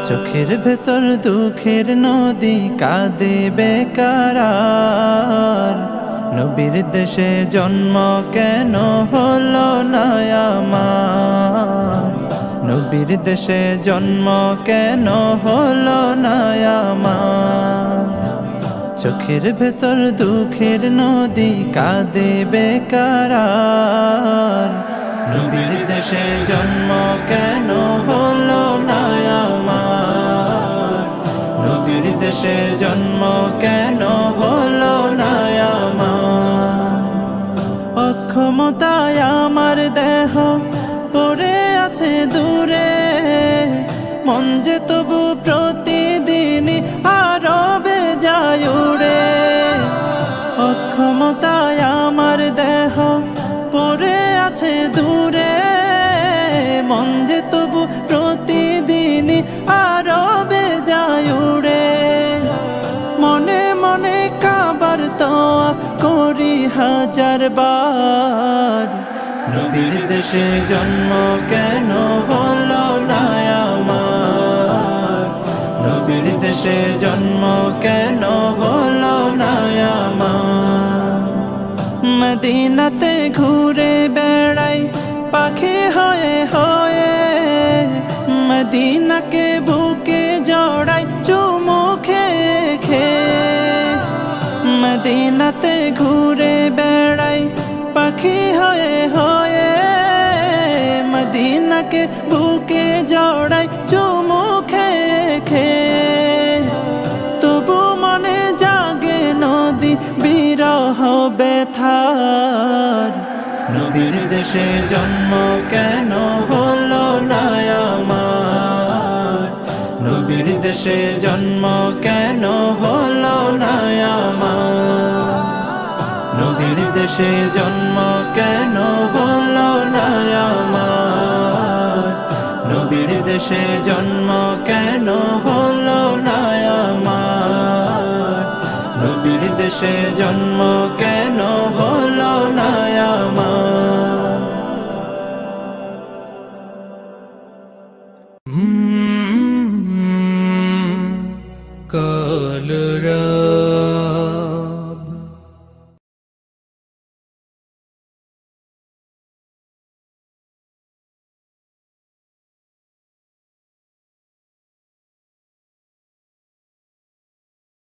চোখের ভেতর দুঃখের নদী কাঁদে বেকার। নবীর দেশে জন্ম কেন হলো না আমার? নবীর দেশে জন্ম কেন হলো না আমার? চোখের ভেতর দুঃখের নদী কাঁদে বেকার। নবীর দেশে জন্ম কেন হলো না আমার? নবীর দেশে জন্ম কেন হলো না আমার? অক্ষমতায় আমার দেহ পড়ে আছে দূরে, মন যে তবু প্রতিদিনই আরো বেজায় উড়ে। অক্ষমতায় আমার দেহ পড়ে আছে দূরে, মন যে তবু প্রতিদিনই আরো বেজায় উড়ে। মনে মনে কাবার তওয়াফ করি হাজার বার। নবীর দেশে জন্ম কেন হলো না আমার? নবীর দেশে জন্ম কেন হলো না আমার? মদিনাতে ঘুরে বেড়াই পাখি হয়ে হয়ে, মদিনাকে বুকে জড়াই চুমু খেয়ে খেয়ে। মদিনাতে ঘুরে বেড়াই পাখি হয়ে হয়ে, মদিনাকে বুকে জড়াই চুমু খেয়ে খেয়ে। তবু মনে জাগে নদী বিরহ ব্যথার। নবীর দেশে জন্ম কেন হলো না আমার? নবীর দেশে জন্ম কেন হলো না আমার? নবীর দেশে জন্ম কেন হলো না আমার? নবীর দেশে জন্ম কেন হলো না আমার? নবীর দেশে জন্ম